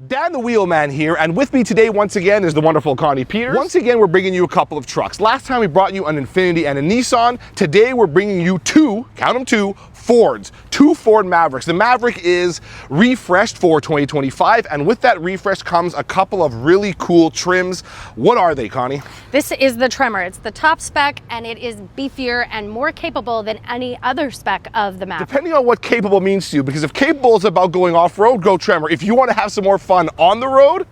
Dan the Wheelman here, and with me today once again is the wonderful Connie Peters. Once again, we're bringing you a couple of trucks. Last time we brought you an Infiniti and a Nissan. Today we're bringing you two, count them two, Fords, two Ford Mavericks. The Maverick is refreshed for 2025, and with that refresh comes a couple of really cool trims. What are they, Connie? This is the Tremor. It's the top spec, and it is beefier and more capable than any other spec of the Maverick. Depending on what capable means to you, because if capable is about going off-road, go Tremor. If you want to have some more fun on the road,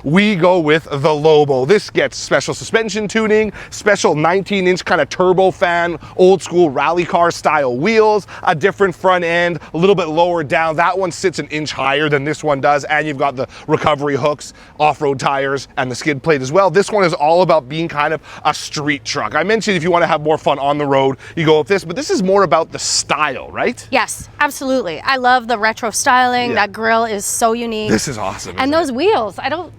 we go with the Lobo. This gets special suspension tuning, special 19-inch kind of turbo fan, old school rally car style wheels, a different front end, a little bit lower down. That one sits an inch higher than this one does, and you've got the recovery hooks, off-road tires, and the skid plate as well. This one is all about being kind of a street truck. I mentioned if you want to have more fun on the road, you go with this, but this is more about the style, right? Yes, absolutely. I love the retro styling. That grille is so unique. This is awesome. And those wheels, I don't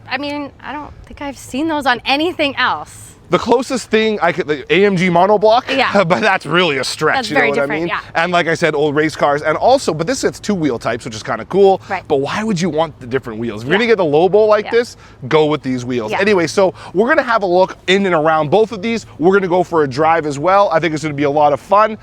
think I've seen those on anything else. The closest thing I could, the AMG monoblock, but that's really a stretch. That's you know very what different, I mean? yeah. And like I said, old race cars, and also, but this is two-wheel types, which is kind of cool. Right. But why would you want the different wheels? If you're gonna get the Lobo like this, go with these wheels. Yeah. Anyway, so we're gonna have a look in and around both of these. We're gonna go for a drive as well. I think it's gonna be a lot of fun.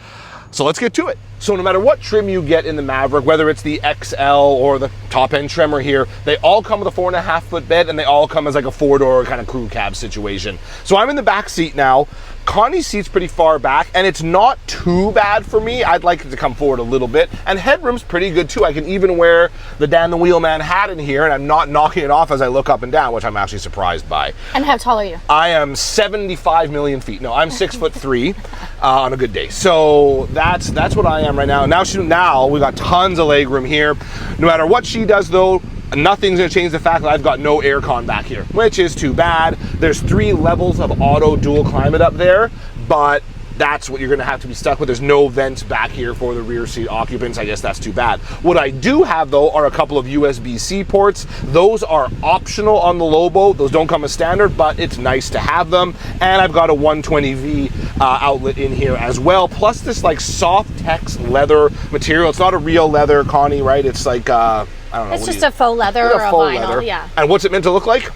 So let's get to it. So no matter what trim you get in the Maverick, whether it's the XL or the top end Tremor here, they all come with a 4.5-foot bed, and they all come as like a 4-door kind of crew cab situation. So I'm in the back seat now. Connie's seat's pretty far back, and it's not too bad for me. I'd like it to come forward a little bit, and headroom's pretty good too. I can even wear the Dan the Wheelman hat in here, and I'm not knocking it off as I look up and down, which I'm actually surprised by. And how tall are you? I am 75 million feet. No, I'm 6'3" on a good day. So that's what I am right now. Now we got tons of leg room here. No matter what she does though, nothing's gonna change the fact that I've got no aircon back here, which is too bad. There's 3 levels of auto dual climate up there, but that's what you're gonna have to be stuck with. There's no vents back here for the rear seat occupants. I guess that's too bad. What I do have though are a couple of USB-C ports. Those are optional on the Lobo. Those don't come as standard, but it's nice to have them. And I've got a 120V outlet in here as well. Plus this like Soft-Tex leather material. It's not a real leather, Connie, right? It's like, I don't know. It's just a faux leather or a vinyl, leather. yeah. And what's it meant to look like?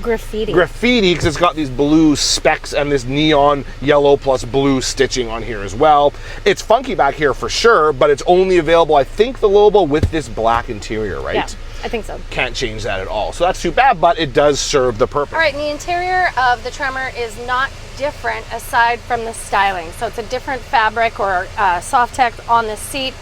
Graffiti. Graffiti, because it's got these blue specks and this neon yellow plus blue stitching on here as well. It's funky back here for sure, but it's only available, I think, the Lobo with this black interior, right? Yeah, I think so. Can't change that at all. So that's too bad, but it does serve the purpose. All right, and the interior of the Tremor is not different aside from the styling. So it's a different fabric or Soft-Tex on the seat,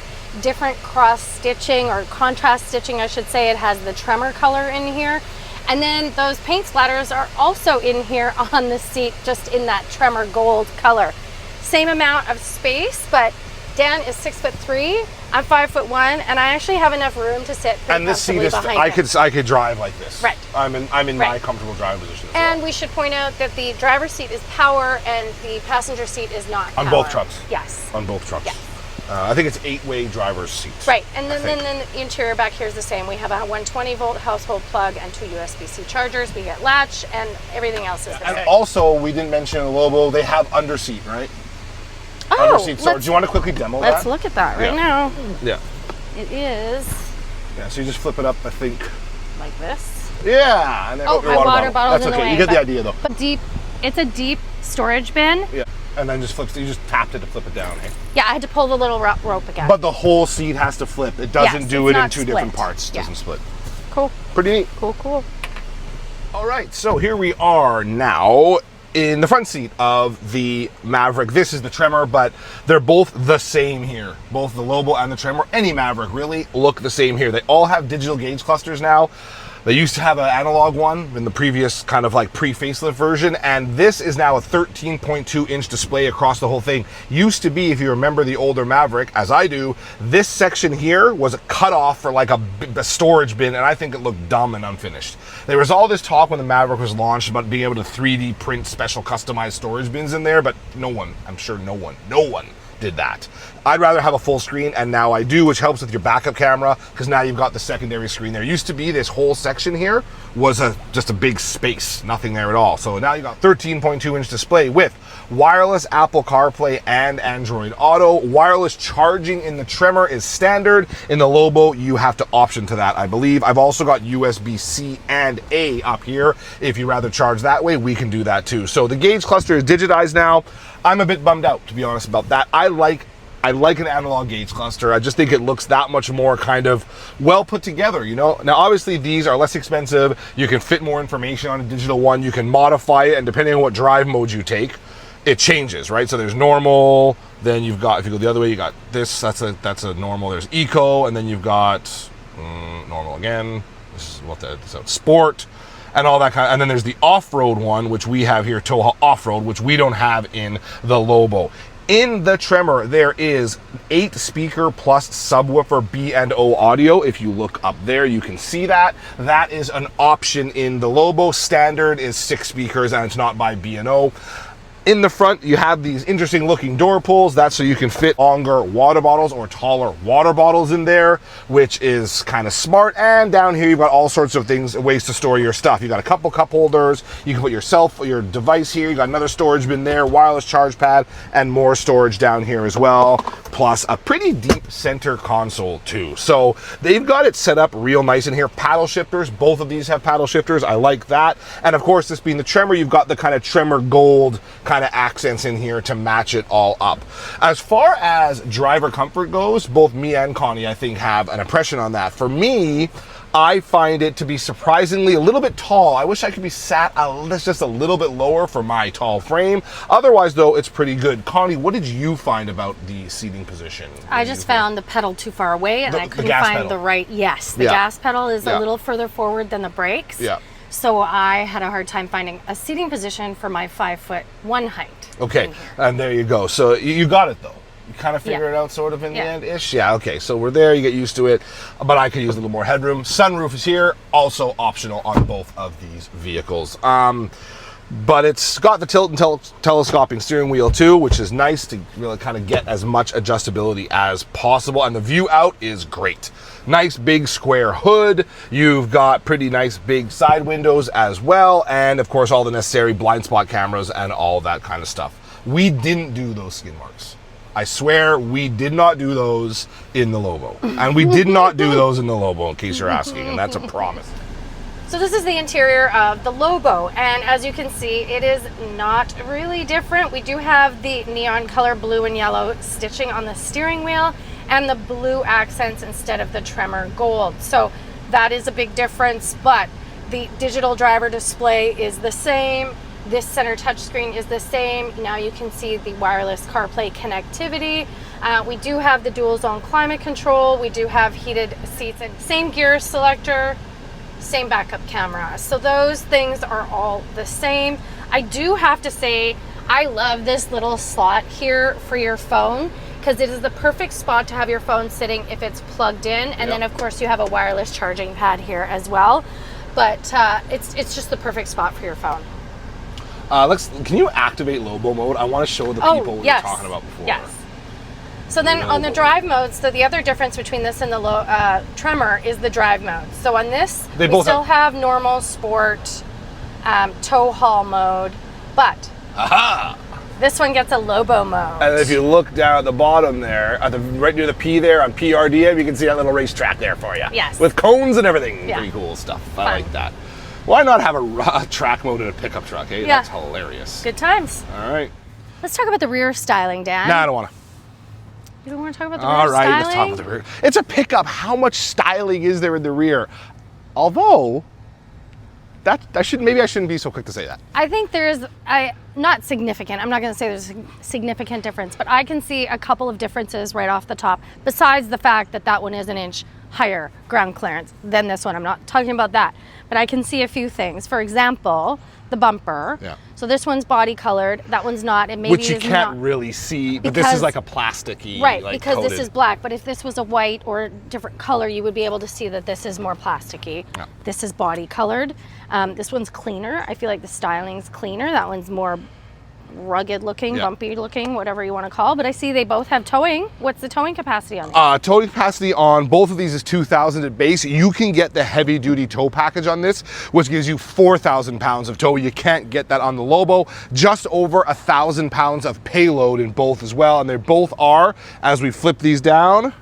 different cross stitching or contrast stitching, I should say. It has the Tremor color in here. And then those paint splatters are also in here on the seat, just in that Tremor gold color. Same amount of space, but Dan is 6'3", I'm 5'1", and I actually have enough room to sit pretty and this seat is, behind I could drive like this. Right. I'm in my comfortable driving position as And well. we should point out that the driver's seat is power and the passenger seat is not On power. both trucks? Yes. On both trucks. Yeah. I think it's 8-way driver's seats. Right, and then the interior back here is the same. We have a 120-volt household plug and 2 USB-C chargers. We get latch, and everything else is the same. And also, we didn't mention the Lobo, they have underseat, right? Oh, Underseat storage. Do you want to quickly demo that? Let's look at that right now. Yeah. It is Yeah, so you just flip it up, I think. like this. Yeah, and then Oh, your my water bottle's That's in the okay, way. you get the idea though. But deep, it's a deep storage bin. Yeah, and then just flips, you just tapped it to flip it down, eh? Yeah, I had to pull the little rope again. But the whole seat has to flip. It doesn't do it in not 2 different split. parts. It Yeah. doesn't split. Cool. Pretty neat. Cool. All right, so here we are now in the front seat of the Maverick. This is the Tremor, but they're both the same here. Both the Lobo and the Tremor, any Maverick really, look the same here. They all have digital gauge clusters now. They used to have an analog one in the previous kind of like pre-facelift version, and this is now a 13.2-inch display across the whole thing. Used to be, if you remember the older Maverick, as I do, this section here was a cutoff for like a storage bin, and I think it looked dumb and unfinished. There was all this talk when the Maverick was launched about being able to 3D print special customized storage bins in there, but no one, I'm sure no one did that. I'd rather have a full screen, and now I do, which helps with your backup camera, because now you've got the secondary screen there. Used to be this whole section here was just a big space, nothing there at all. So now you've got 13.2-inch display with wireless Apple CarPlay and Android Auto. Wireless charging in the Tremor is standard. In the Lobo, you have to option to that, I believe. I've also got USB-C and A up here. If you rather charge that way, we can do that too. So the gauge cluster is digitized now. I'm a bit bummed out, to be honest, about that. I like an analog gauge cluster. I just think it looks that much more kind of well put together, you know? Now, obviously, these are less expensive. You can fit more information on a digital one. You can modify it, and depending on what drive mode you take, it changes, right? So there's normal, then you've got, if you go the other way, you got this, that's a normal. There's eco, and then you've got normal again. This is what so sport, and all that kind of, and then there's the off-road one, which we have here, Toha Off-Road, which we don't have in the Lobo. In the Tremor, there is 8-speaker plus subwoofer B&O audio. If you look up there, you can see that. That is an option in the Lobo. Standard is 6 speakers, and it's not by B&O. In the front, you have these interesting looking door pulls. That's so you can fit longer water bottles or taller water bottles in there, which is kind of smart. And down here, you've got all sorts of things, ways to store your stuff. You got a couple cup holders. You can put your device here. You got another storage bin there, wireless charge pad, and more storage down here as well. Plus a pretty deep center console too. So they've got it set up real nice in here. Paddle shifters, both of these have paddle shifters. I like that. And of course, this being the Tremor, you've got the kind of Tremor gold kind of accents in here to match it all up. As far as driver comfort goes, both me and Connie, I think, have an impression on that. For me, I find it to be surprisingly a little bit tall. I wish I could be sat just a little bit lower for my tall frame. Otherwise, though, it's pretty good. Connie, what did you find about the seating position? I just found the pedal too far away, and I couldn't find the right, the gas pedal is a little further forward than the brakes. Yeah. So I had a hard time finding a seating position for my 5'1" height. Okay, and there you go. So you got it, though. You kind of figure it out sort of in the end-ish? Yeah, okay, so we're there, you get used to it, but I could use a little more headroom. Sunroof is here, also optional on both of these vehicles. But it's got the tilt and telescoping steering wheel too, which is nice to really kind of get as much adjustability as possible, and the view out is great. Nice big square hood. You've got pretty nice big side windows as well, and of course all the necessary blind spot cameras and all that kind of stuff. We didn't do those skin marks. I swear we did not do those in the Lobo. And we did not do those in the Lobo, in case you're asking, and that's a promise. So this is the interior of the Lobo, and as you can see, it is not really different. We do have the neon color blue and yellow stitching on the steering wheel and the blue accents instead of the Tremor gold. So that is a big difference, but the digital driver display is the same. This center touchscreen is the same. Now you can see the wireless CarPlay connectivity. We do have the dual zone climate control. We do have heated seats and same gear selector, same backup camera. So those things are all the same. I do have to say, I love this little slot here for your phone, because it is the perfect spot to have your phone sitting if it's plugged in. And then of course you have a wireless charging pad here as well. But it's just the perfect spot for your phone. Can you activate Lobo mode? I want to show the people what you're talking about before. Yes. So then on the drive mode, so the other difference between this and the Tremor is the drive mode. So on this, we still have normal, sport, tow haul mode, but this one gets a Lobo mode. And if you look down at the bottom there, right near the P there on PRDM, you can see that little racetrack there for you. Yes. With cones and everything. Yeah. Pretty cool stuff. I like that. Why not have a track mode in a pickup truck, eh? Yeah. That's hilarious. Good times. All right. Let's talk about the rear styling, Dan. Nah, I don't want to. You don't want to talk about the rear styling? All right, let's talk about the rear. It's a pickup. How much styling is there in the rear? Although, maybe I shouldn't be so quick to say that. I think there is, not significant. I'm not going to say there's a significant difference, but I can see a couple of differences right off the top, besides the fact that that one is an inch higher ground clearance than this one. I'm not talking about that, but I can see a few things. For example, the bumper. Yeah. So this one's body colored, that one's not. It maybe which you can't really see, but this is like a plasticky, right? Like because coated. This is black. But if this was a white or a different color, you would be able to see that this is more plasticky. Yeah. This is body colored. This one's cleaner. I feel like the styling's cleaner. That one's more rugged looking, Yeah. bumpy looking, whatever you want to call. But I see they both have towing. What's the towing capacity on these? Towing capacity on both of these is 2,000 at base. You can get the heavy duty tow package on this, which gives you 4,000 pounds of tow. You can't get that on the Lobo. Just over 1,000 pounds of payload in both as well. And they both are, as we flip these down,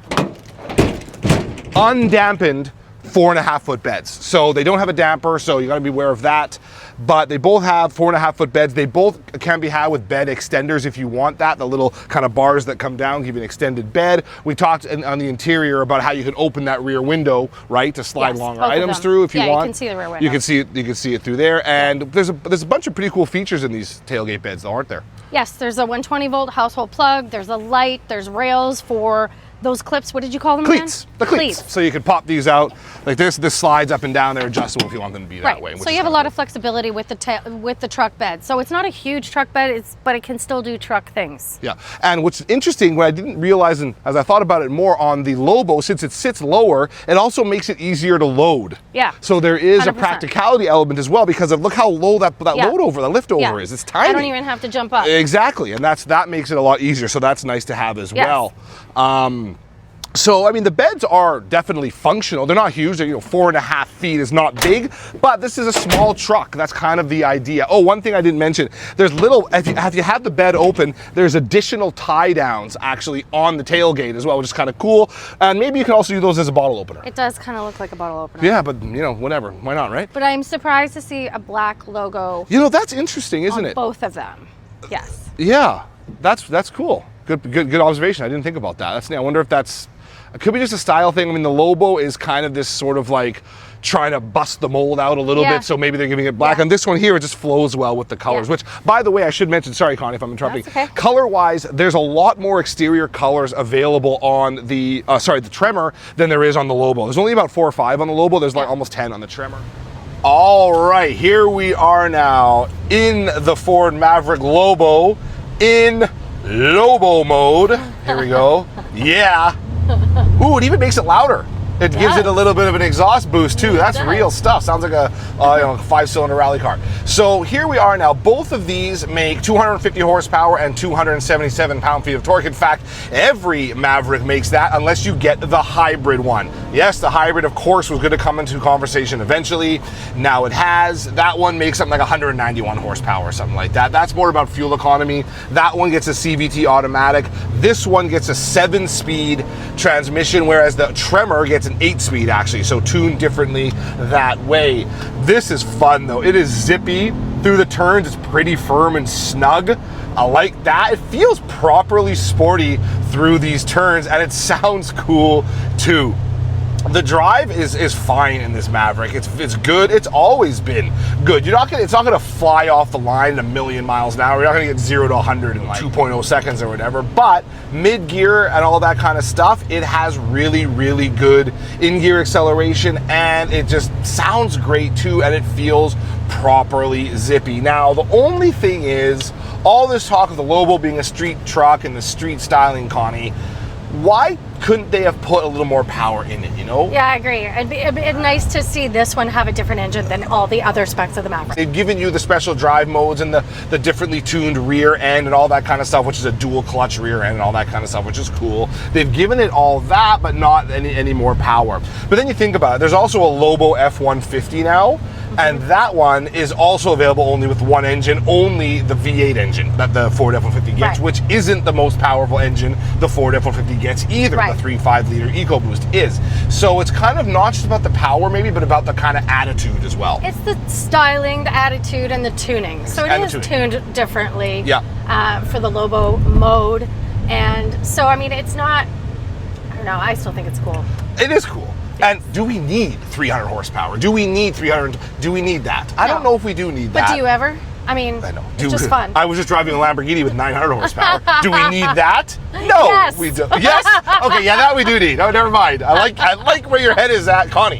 undampened 4.5 foot beds. So they don't have a damper, so you gotta be aware of that. But they both have 4.5 foot beds. They both can be had with bed extenders if you want that. The little kind of bars that come down give you an extended bed. We talked on the interior about how you can open that rear window, right, to slide Yes, longer both of items them. through if you Yeah, want. you can see the rear window. You can see it through there. And there's a bunch of pretty cool features in these tailgate beds, though, aren't there? Yes, there's a 120 volt household plug. There's a light. There's rails for those clips. What did you call them Cleats, again? the cleats. So you can pop these out like this. This slides up and down. They're adjustable if you want them to be that Right. way. So you have a lot of flexibility with the truck bed. So it's not a huge truck bed, but it can still do truck things. Yeah, and what's interesting, what I didn't realize, and as I thought about it more on the Lobo, since it sits lower, it also makes it easier to load. Yeah. So there is 100%. a practicality element as well, because of look how low that Yeah. load over, the lift over Yeah. is. It's tiny. I don't even have to jump up. Exactly, and that makes it a lot easier. So that's nice to have as Yes. well. So, I mean, the beds are definitely functional. They're not huge. They're, 4.5 feet is not big, but this is a small truck. That's kind of the idea. Oh, one thing I didn't mention, there's little, if you have the bed open, there's additional tie downs actually on the tailgate as well, which is kind of cool. And maybe you can also use those as a bottle opener. It does kind of look like a bottle opener. Yeah, but whatever. Why not, right? But I'm surprised to see a black logo That's interesting, isn't on it? both of them. Yes. Yeah, that's cool. Good observation. I didn't think about that. That's neat. I wonder if it could be just a style thing. I mean, the Lobo is kind of this sort of like trying to bust the mold out a little Yeah. bit, so maybe they're giving it black. Yeah. And this one here, it just flows well with the colors, Yeah. which, by the way, I should mention, sorry, Connie, if I'm interrupting. That's okay. Color-wise, there's a lot more exterior colors available on the Tremor than there is on the Lobo. There's only about 4 or 5 on the Lobo. There's like Yeah. almost 10 on the Tremor. All right, here we are now in the Ford Maverick Lobo in Lobo mode. Here we go. Yeah. Ooh, it even makes it louder. It gives it a little bit of an exhaust boost too. That's real stuff. Sounds like a 5-cylinder rally car. So here we are now. Both of these make 250 horsepower and 277 pound-feet of torque. In fact, every Maverick makes that unless you get the hybrid one. Yes, the hybrid, of course, was going to come into conversation eventually. Now it has. That one makes something like 191 horsepower or something like that. That's more about fuel economy. That one gets a CVT automatic. This one gets a 7-speed transmission, whereas the Tremor gets an 8-speed actually, so tuned differently that way. This is fun though. It is zippy through the turns. It's pretty firm and snug. I like that. It feels properly sporty through these turns, and it sounds cool too. The drive is fine in this Maverick. It's good. It's always been good. It's not gonna fly off the line at 1,000,000 miles an hour. You're not gonna get 0 to 100 in like 2.0 seconds or whatever. But mid-gear and all that kind of stuff, it has really, really good in-gear acceleration, and it just sounds great too, and it feels properly zippy. Now, the only thing is, all this talk of the Lobo being a street truck and the street styling, Connie, why couldn't they have put a little more power in it, Yeah, I agree. It'd be nice to see this one have a different engine than all the other specs of the Maverick. They've given you the special drive modes and the differently tuned rear end and all that kind of stuff, which is a dual clutch rear end and all that kind of stuff, which is cool. They've given it all that, but not any more power. But then you think about it, there's also a Lobo F-150 now, and that one is also available only with one engine, only the V8 engine that the Ford F-150 gets, Right. which isn't the most powerful engine the Ford F-150 gets either. Right. The 3.5 liter EcoBoost is. So it's kind of not just about the power maybe, but about the kind of attitude as well. It's the styling, the attitude, and the tuning. So it is tuned differently for the Lobo mode. And so, I mean, it's not, I don't know, I still think it's cool. It is cool. And do we need 300 horsepower? Do we need 300? Do we need that? I don't know if we do need that. But do you ever? I mean, I know. it's just fun. I was just driving a Lamborghini with 900 horsepower. Do we need that? No, Yes. we don't. Yes. Okay, yeah, that we do need. Oh, never mind. I like where your head is at, Connie.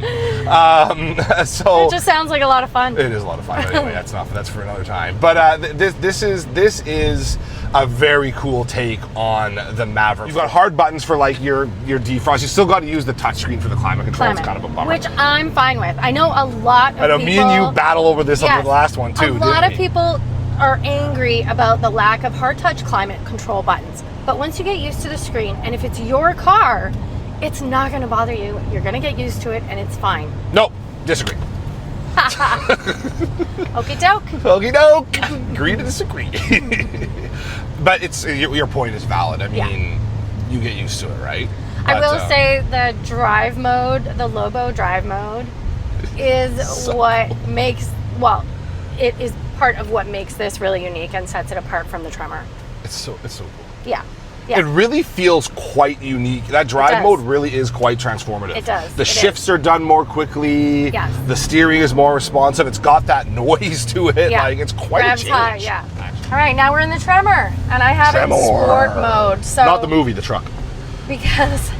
So it just sounds like a lot of fun. it is a lot of fun. But anyway, that's for another time. But this is a very cool take on the Maverick. You've got hard buttons for like your defrost. You still got to use the touchscreen for the climate control. It's kind of a bummer. Which I'm fine with. I know a lot of people. I know me and you battle over this on the last one too. A lot of people are angry about the lack of hard touch climate control buttons. But once you get used to the screen, and if it's your car, it's not going to bother you. You're going to get used to it, and it's fine. Nope, disagree. Okie doke. Okie doke. Agree to disagree. But it's your point is valid. I mean, you get used to it, right? I will say the drive mode, the Lobo drive mode, is what makes, well, it is part of what makes this really unique and sets it apart from the Tremor. It's so cool. Yeah. It really feels quite unique. That drive mode really is quite transformative. It does. The shifts are done more quickly. Yes. The steering is more responsive. It's got that noise to it. Yeah. Like, it's quite a change. High, yeah. All right, now we're in the Tremor, and I have it in sport mode. So not the movie, the truck. Because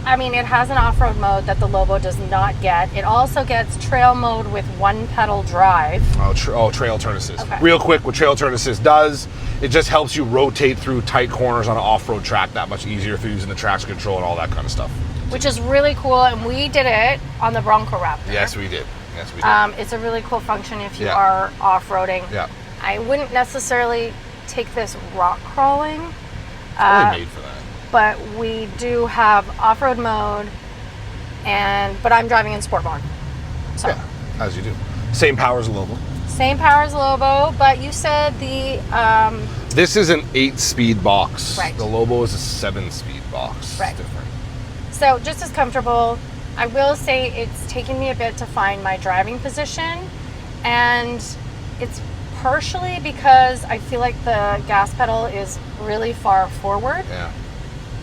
I mean, it has an off-road mode that the Lobo does not get. It also gets trail mode with one pedal drive. Trail turn assist. Okay. Real quick, what trail turn assist does, it just helps you rotate through tight corners on an off-road track that much easier if you're using the traction control and all that kind of stuff. Which is really cool, and we did it on the Bronco Raptor. Yes, we did. It's a really cool function if you are off-roading. Yeah. I wouldn't necessarily take this rock crawling. It's only made for that. But we do have off-road mode, but I'm driving in sport mode. So. Yeah, as you do. Same power as Lobo. Same power as Lobo, but you said the... This is an 8-speed box. Right. The Lobo is a 7-speed box. Right. It's different. So just as comfortable. I will say it's taken me a bit to find my driving position, and it's partially because I feel like the gas pedal is really far forward. Yeah.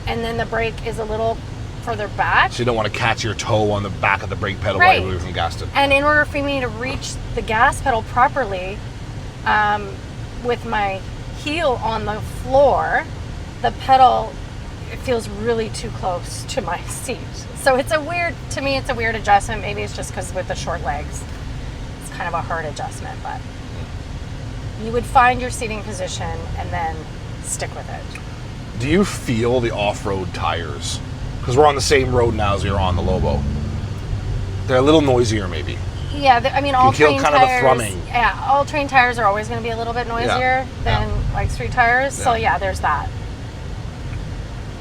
And then the brake is a little further back. So you don't want to catch your toe on the back of the brake pedal while you're moving from gas to... And in order for me to reach the gas pedal properly, with my heel on the floor, the pedal, it feels really too close to my seat. So it's a weird adjustment. Maybe it's just because with the short legs, it's kind of a hard adjustment, but you would find your seating position and then stick with it. Do you feel the off-road tires? Because we're on the same road now as you're on the Lobo. They're a little noisier, maybe. Yeah, I mean, all-terrain kind tires. of a thrumming. Yeah, all-terrain tires are always going to be a little bit noisier than like street tires. So yeah, there's that.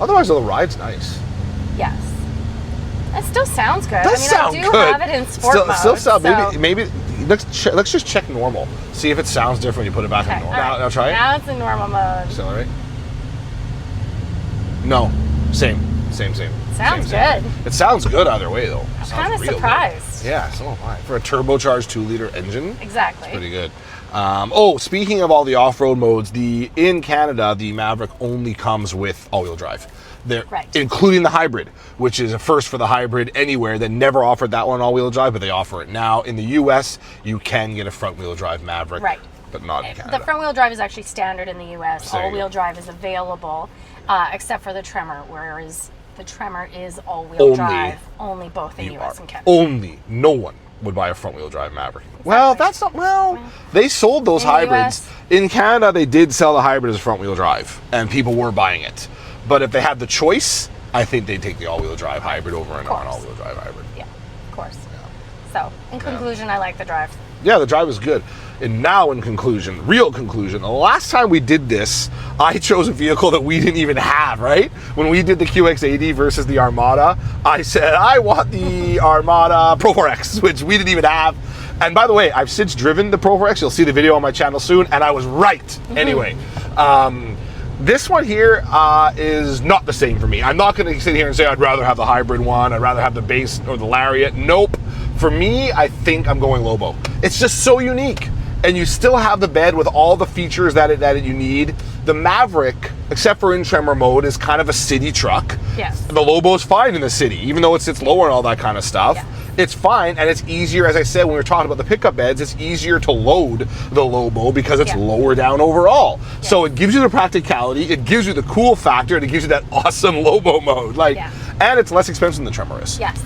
Otherwise, the ride's nice. Yes, it still sounds good. I do have it in sport mode. Still sound. So. Maybe. Let's just check normal. See if it sounds different when you put it back in normal. Right. Now try it. Now it's in normal mode. Accelerate. No, same. Sounds good. It sounds good either way, though. I'm kind of surprised. Good. Yeah, so am I. For a turbocharged 2-liter engine, exactly. It's pretty good. Speaking of all the off-road modes, in Canada, the Maverick only comes with all-wheel drive. Including the hybrid, which is a first for the hybrid anywhere. They never offered that one all-wheel drive, but they offer it now. In the U.S., you can get a front-wheel drive Maverick, but not in Canada. The front-wheel drive is actually standard in the U.S. All-wheel drive is available, except for the Tremor, whereas the Tremor is all-wheel drive, only both in U.S. and Canada. No one would buy a front-wheel drive Maverick. Exactly. They sold those hybrids. In Canada, they did sell the hybrid as a front-wheel drive, and people were buying it. But if they had the choice, I think they'd take the all-wheel drive hybrid over an all-wheel drive hybrid. Yeah, of course. Yeah. So, in conclusion, I like the drive. Yeah, the drive is good. And now, real conclusion, the last time we did this, I chose a vehicle that we didn't even have, right? When we did the QX80 versus the Armada, I said, I want the Armada Pro 4X, which we didn't even have. And by the way, I've since driven the Pro 4X. You'll see the video on my channel soon, and I was right. Anyway, this one here is not the same for me. I'm not going to sit here and say I'd rather have the hybrid one, I'd rather have the base or the Lariat. Nope. For me, I think I'm going Lobo. It's just so unique. And you still have the bed with all the features that you need. The Maverick, except for in Tremor mode, is kind of a city truck. Yes. The Lobo is fine in the city, even though it sits lower and all that kind of stuff. Yeah. It's fine, and it's easier, as I said when we were talking about the pickup beds, it's easier to load the Lobo because it's lower down overall. Yeah. So it gives you the practicality, it gives you the cool factor, and it gives you that awesome Lobo mode. And it's less expensive than the Tremor is. Yes.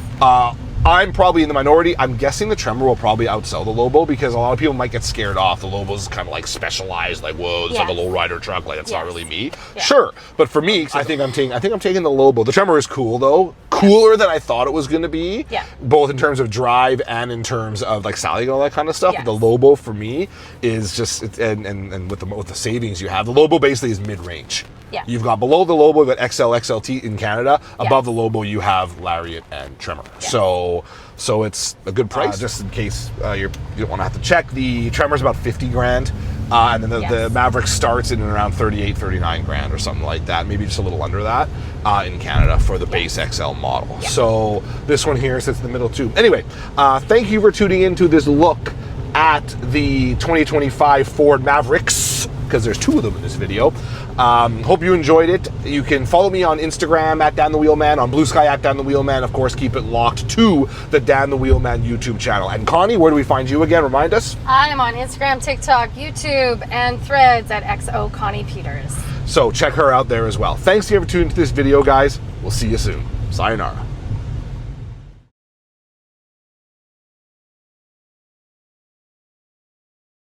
I'm probably in the minority. I'm guessing the Tremor will probably outsell the Lobo because a lot of people might get scared off. The Lobo's kind of like specialized, like whoa, it's like a lowrider truck, like it's not really me. Yeah. Sure, but for me, I think I'm taking the Lobo. The Tremor is cool though, cooler than I thought it was going to be. Yeah. Both in terms of drive and in terms of like styling and all that kind of stuff. Yes. The Lobo for me is just and with the savings you have, the Lobo basically is mid-range. Yeah. You've got below the Lobo, you've got XL, XLT in Canada. Above the Lobo, you have Lariat and Tremor. Yes. So it's a good price. Just in case you don't want to have to check, the Tremor's about 50 grand. And then the Maverick starts in around 38, 39 grand or something like that. Maybe just a little under that in Canada for the base XL model. Yeah. So this one here sits in the middle too. Anyway, thank you for tuning into this look at the 2025 Ford Mavericks, because there's 2 of them in this video. Hope you enjoyed it. You can follow me on Instagram at Dan the Wheelman, on Blue Sky at Dan the Wheelman. Of course, keep it locked to the Dan the Wheelman YouTube channel. And Connie, where do we find you again? Remind us. I am on Instagram, TikTok, YouTube, and Threads at XO Connie Peters. So check her out there as well. Thanks again for tuning into this video, guys. We'll see you soon. Sayonara.